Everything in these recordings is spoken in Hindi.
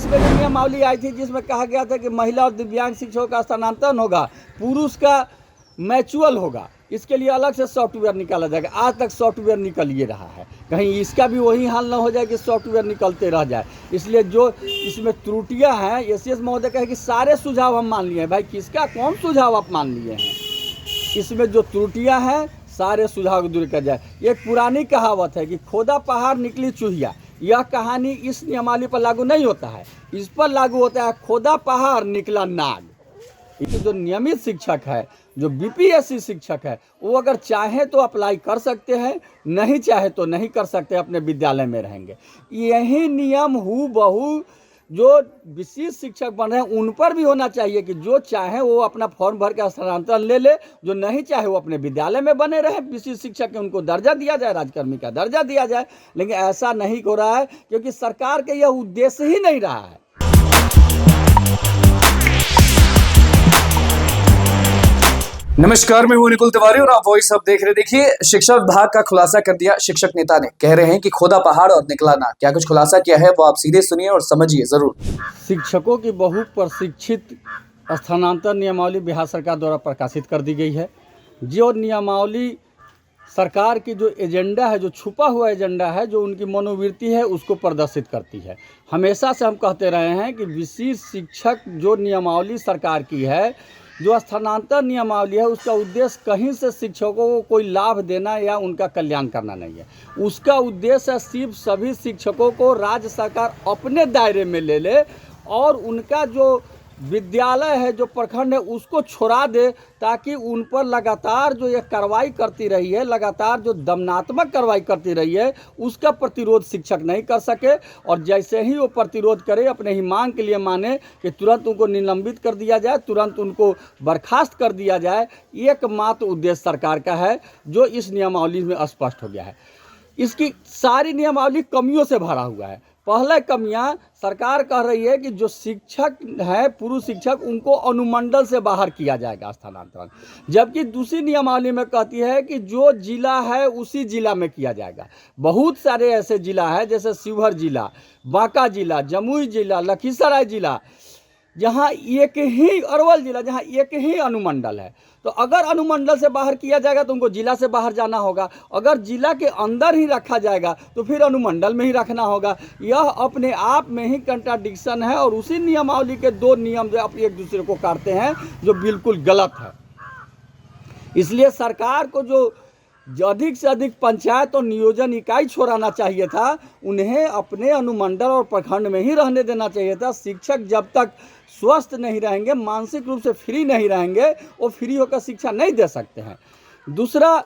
में जो नियमावली आई थी जिसमें कहा गया था कि महिला और दिव्यांग शिक्षकों का स्थानांतरण होगा, पुरुष का मैचुअल होगा, इसके लिए अलग से सॉफ्टवेयर निकाला जाएगा। आज तक सॉफ्टवेयर निकल ये रहा है, कहीं इसका भी वही हाल ना हो जाए कि सॉफ्टवेयर निकलते रह जाए। इसलिए जो इसमें त्रुटियां हैं, एसीएस महोदय कहे कि सारे सुझाव हम मान लिए हैं। भाई किसका कौन सुझाव आप मान लिए हैं? इसमें जो त्रुटियां हैं सारे सुझाव दूर कर जाए। एक पुरानी कहावत है कि खोदा पहाड़ निकली चूहिया। यह कहानी इस नियमावली पर लागू नहीं होता है, इस पर लागू होता है खोदा पहाड़ निकला नाग। जो नियमित शिक्षक है, जो बीपीएससी शिक्षक है, वो अगर चाहे तो अप्लाई कर सकते हैं, नहीं चाहे तो नहीं कर सकते, अपने विद्यालय में रहेंगे। यही नियम हूबहू जो विशेष शिक्षक बन रहे हैं उन पर भी होना चाहिए कि जो चाहे वो अपना फॉर्म भर के स्थानांतरण ले ले, जो नहीं चाहे वो अपने विद्यालय में बने रहे। विशेष शिक्षक के उनको दर्जा दिया जाए, राजकर्मी का दर्जा दिया जाए। लेकिन ऐसा नहीं हो रहा है क्योंकि सरकार का यह उद्देश्य ही नहीं रहा है। नमस्कार, मैं हूं निकुल तिवारी और आप वॉइस अब देख रहे। देखिए, शिक्षा विभाग का खुलासा कर दिया शिक्षक नेता ने। कह रहे हैं कि खोदा पहाड़ और निकला नाग। क्या कुछ खुलासा किया है वो आप सीधे सुनिए और समझिए जरूर। शिक्षकों की बहु प्रशिक्षित स्थानांतरण नियमावली बिहार सरकार द्वारा प्रकाशित कर दी गई है। जो नियमावली सरकार की जो एजेंडा है, जो छुपा हुआ एजेंडा है, जो उनकी मनोवृत्ति है, उसको प्रदर्शित करती है। हमेशा से हम कहते रहे हैं कि विशेष शिक्षक जो नियमावली सरकार की है, जो स्थानांतरण नियमावली है, उसका उद्देश्य कहीं से शिक्षकों को कोई लाभ देना या उनका कल्याण करना नहीं है। उसका उद्देश्य है सिर्फ सभी शिक्षकों को राज्य सरकार अपने दायरे में ले ले और उनका जो विद्यालय है, जो प्रखंड है, उसको छोड़ा दे, ताकि उन पर लगातार जो ये कार्रवाई करती रही है, लगातार जो दमनात्मक कार्रवाई करती रही है, उसका प्रतिरोध शिक्षक नहीं कर सके। और जैसे ही वो प्रतिरोध करे, अपने ही मांग के लिए माने कि तुरंत उनको निलंबित कर दिया जाए, तुरंत उनको बर्खास्त कर दिया जाए। एकमात्र उद्देश्य सरकार का है, जो इस नियमावली में स्पष्ट हो गया है। इसकी सारी नियमावली कमियों से भरा हुआ है। पहले कमियां सरकार कह रही है कि जो शिक्षक है, पुरुष शिक्षक, उनको अनुमंडल से बाहर किया जाएगा स्थानांतरण, जबकि दूसरी नियमावली में कहती है कि जो जिला है उसी जिला में किया जाएगा। बहुत सारे ऐसे जिला है, जैसे शिवहर जिला, बांका जिला, जमुई जिला, लखीसराय जिला, जहाँ एक ही, अरवल जिला, जहाँ एक ही अनुमंडल है। तो अगर अनुमंडल से बाहर किया जाएगा तो उनको जिला से बाहर जाना होगा। अगर जिला के अंदर ही रखा जाएगा तो फिर अनुमंडल में ही रखना होगा। यह अपने आप में ही कंट्राडिक्शन है और उसी नियमावली के दो नियम जो एक दूसरे को काटते हैं, जो बिल्कुल गलत है। इसलिए सरकार को जो अधिक से अधिक पंचायत और नियोजन इकाई छोड़ाना चाहिए था, उन्हें अपने अनुमंडल और प्रखंड में ही रहने देना चाहिए था। शिक्षक जब तक स्वस्थ नहीं रहेंगे, मानसिक रूप से फ्री नहीं रहेंगे, वो फ्री होकर शिक्षा नहीं दे सकते हैं। दूसरा,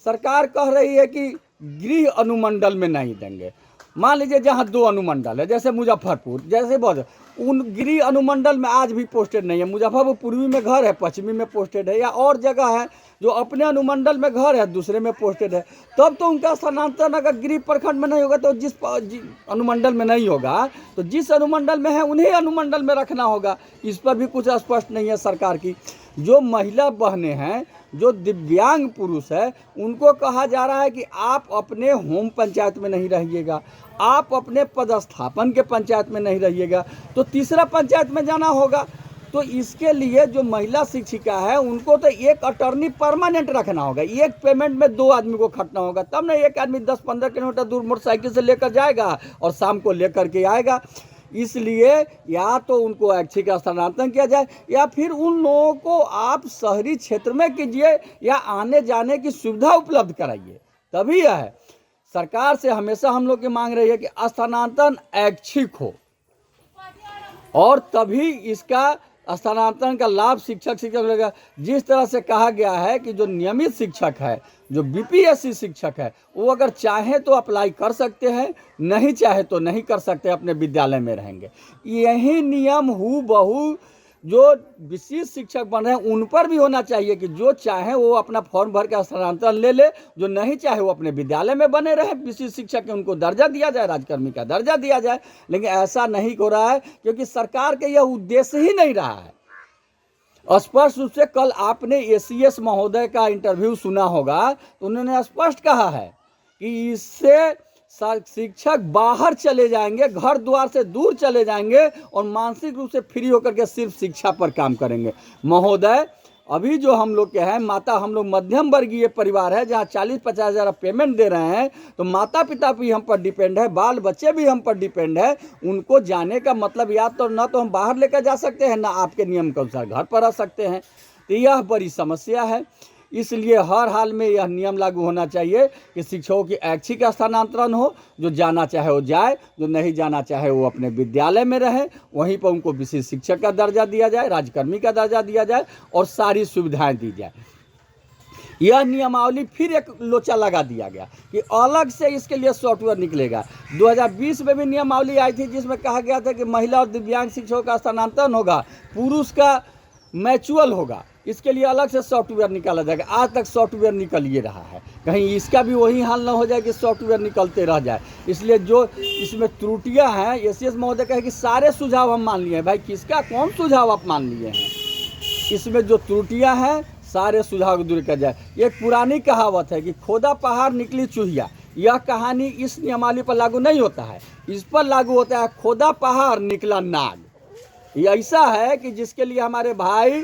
सरकार कह रही है कि गृह अनुमंडल में नहीं देंगे। मान लीजिए जहाँ दो अनुमंडल है, जैसे मुजफ्फरपुर, जैसे बहुत, उन गृह अनुमंडल में आज भी पोस्टेड नहीं है। मुजफ्फरपुर पूर्वी में घर है, पश्चिमी में पोस्टेड है, या और जगह है जो अपने अनुमंडल में घर है, दूसरे में पोस्टेड है। तब तो उनका स्थानांतरण अगर गृह प्रखंड में नहीं होगा तो जिस अनुमंडल में नहीं होगा तो जिस अनुमंडल में है उन्हें अनुमंडल में रखना होगा। इस पर भी कुछ स्पष्ट नहीं है सरकार की। जो महिला बहनें हैं, जो दिव्यांग पुरुष है, उनको कहा जा रहा है कि आप अपने होम पंचायत में नहीं रहिएगा, आप अपने पदस्थापन के पंचायत में नहीं रहिएगा, तो तीसरा पंचायत में जाना होगा। तो इसके लिए जो महिला शिक्षिका है, उनको तो एक अटर्नी परमानेंट रखना होगा। एक पेमेंट में दो आदमी को खटना होगा, तब ना एक आदमी 10-15 किलोमीटर दूर मोटरसाइकिल से लेकर जाएगा और शाम को लेकर के आएगा। इसलिए या तो उनको ऐच्छिक स्थानांतरण किया जाए, या फिर उन लोगों को आप शहरी क्षेत्र में कीजिए या आने जाने की सुविधा उपलब्ध कराइए। तभी यह है, सरकार से हमेशा हम लोग की मांग रही है कि स्थानांतरण ऐच्छिक हो, और तभी इसका स्थानांतरण का लाभ शिक्षक मिलेगा। जिस तरह से कहा गया है कि जो नियमित शिक्षक है, जो बीपीएससी शिक्षक है, वो अगर चाहे तो अप्लाई कर सकते हैं, नहीं चाहे तो नहीं कर सकते, अपने विद्यालय में रहेंगे। यही नियम हूबहू जो विशेष शिक्षक बन रहे हैं उन पर भी होना चाहिए कि जो चाहे वो अपना फॉर्म भर के स्थानांतरण ले ले, जो नहीं चाहे वो अपने विद्यालय में बने रहे। विशेष शिक्षक के उनको दर्जा दिया जाए, राजकर्मी का दर्जा दिया जाए। लेकिन ऐसा नहीं हो रहा है क्योंकि सरकार का यह उद्देश्य ही नहीं रहा है। स्पष्ट रूप से कल आपने एसीएस महोदय का इंटरव्यू सुना होगा, तो उन्होंने स्पष्ट कहा है कि इससे शिक्षक बाहर चले जाएंगे, घर द्वार से दूर चले जाएंगे और मानसिक रूप से फ्री होकर के सिर्फ शिक्षा पर काम करेंगे। महोदय, अभी जो हम लोग के हैं, माता हम लोग मध्यम वर्गीय परिवार है, जहाँ 40-50 हज़ार पेमेंट दे रहे हैं, तो माता पिता भी हम पर डिपेंड है, बाल बच्चे भी हम पर डिपेंड है। उनको जाने का मतलब या तो ना तो हम बाहर लेकर जा सकते हैं, ना आपके नियम के अनुसार घर पर रह सकते हैं। तो यह बड़ी समस्या है। इसलिए हर हाल में यह नियम लागू होना चाहिए कि शिक्षकों की ऐच्छिक स्थानांतरण हो, जो जाना चाहे वो जाए, जो नहीं जाना चाहे वो अपने विद्यालय में रहे, वहीं पर उनको विशेष शिक्षक का दर्जा दिया जाए, राज्यकर्मी का दर्जा दिया जाए और सारी सुविधाएं दी जाए। यह नियमावली फिर एक लोचा लगा दिया गया कि अलग से इसके लिए सॉफ्टवेयर निकलेगा। 2020 में भी नियमावली आई थी जिसमें कहा गया था कि महिला और दिव्यांग शिक्षकों का स्थानांतरण होगा, पुरुष का मैचुअल होगा, इसके लिए अलग से सॉफ्टवेयर निकाला जाएगा। आज तक सॉफ्टवेयर निकल ही रहा है, कहीं इसका भी वही हाल ना हो जाए कि सॉफ्टवेयर निकलते रह जाए। इसलिए जो इसमें त्रुटियां हैं, एसीएस महोदय कहे कि सारे सुझाव हम मान लिए हैं। भाई किसका कौन सुझाव आप मान लिए हैं? इसमें जो त्रुटियां हैं सारे सुझाव दूर किया जाए। एक पुरानी कहावत है कि खोदा पहाड़ निकली चूहिया। यह कहानी इस नियमावली पर लागू नहीं होता है, इस पर लागू होता है खोदा पहाड़ निकला नाग। ये ऐसा है कि जिसके लिए हमारे भाई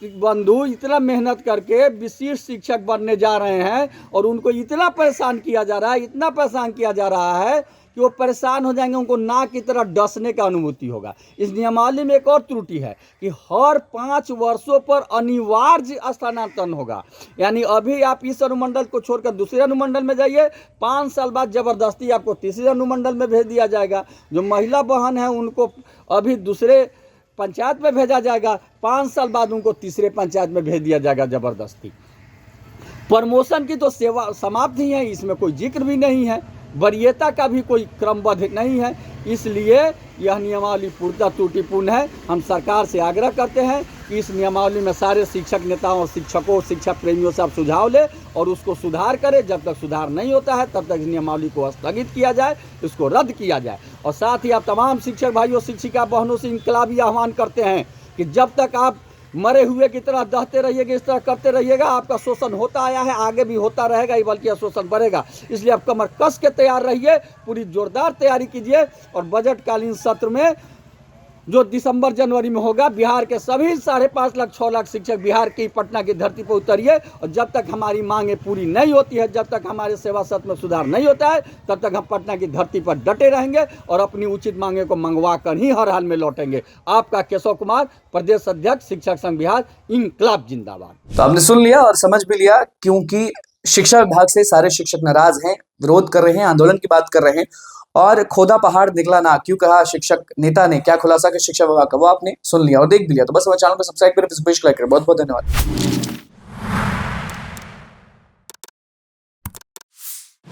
बंधु इतना मेहनत करके विशिष्ट शिक्षक बनने जा रहे हैं और उनको इतना परेशान किया जा रहा है, इतना परेशान किया जा रहा है कि वो परेशान हो जाएंगे, उनको नाक की तरह डसने का अनुभूति होगा। इस नियमावली में एक और त्रुटि है कि हर 5 वर्षों पर अनिवार्य स्थानांतरण होगा। यानी अभी आप इस अनुमंडल को छोड़कर दूसरे अनुमंडल में जाइए, 5 साल बाद जबरदस्ती आपको तीसरे अनुमंडल में भेज दिया जाएगा। जो महिला बहन है उनको अभी दूसरे पंचायत में भेजा जाएगा, 5 साल बाद उनको तीसरे पंचायत में भेज दिया जाएगा जबरदस्ती। प्रमोशन की तो सेवा समाप्त ही है, इसमें कोई जिक्र भी नहीं है, वरीयता का भी कोई क्रमबद्ध नहीं है। इसलिए यह नियमावली पूर्णतः त्रुटिपूर्ण है। हम सरकार से आग्रह करते हैं कि इस नियमावली में सारे शिक्षक नेताओं और शिक्षकों, शिक्षा प्रेमियों से आप सुझाव ले और उसको सुधार करें। जब तक सुधार नहीं होता है तब तक इस नियमावली को स्थगित किया जाए, इसको रद्द किया जाए। और साथ ही आप तमाम शिक्षक भाइयों, शिक्षिका बहनों से इनकलाबी आह्वान करते हैं कि जब तक आप मरे हुए की तरह दहते रहिएगा, इस तरह करते रहिएगा, आपका शोषण होता आया है, आगे भी होता रहेगा, बल्कि शोषण बढ़ेगा। इसलिए आप कमर कस के तैयार रहिए, पूरी जोरदार तैयारी कीजिए और बजटकालीन सत्र में जो दिसंबर जनवरी में होगा, बिहार के सभी 5.5 लाख 6 लाख शिक्षक बिहार की पटना की धरती पर उतरिए। और जब तक हमारी मांगें पूरी नहीं होती है, जब तक हमारे सेवा सत्र में सुधार नहीं होता है, तब तक हम पटना की धरती पर डटे रहेंगे और अपनी उचित मांगे को मंगवा कर ही हर हाल में लौटेंगे। आपका केशव कुमार, प्रदेश अध्यक्ष शिक्षक संघ बिहार, इनकलाब जिंदाबाद। तो आपने सुन लिया और समझ भी लिया, क्योंकि शिक्षा विभाग से सारे शिक्षक नाराज हैं, विरोध कर रहे हैं, आंदोलन की बात कर रहे हैं। और खोदा पहाड़ निकला ना क्यों कहा शिक्षक नेता ने, क्या खुलासा किया शिक्षा विभाग का, वो आपने सुन लिया और देख भी लिया। तो बस हमारे चैनल को सब्सक्राइब करें, फेसबुक पेज को लाइक करें। बहुत बहुत धन्यवाद।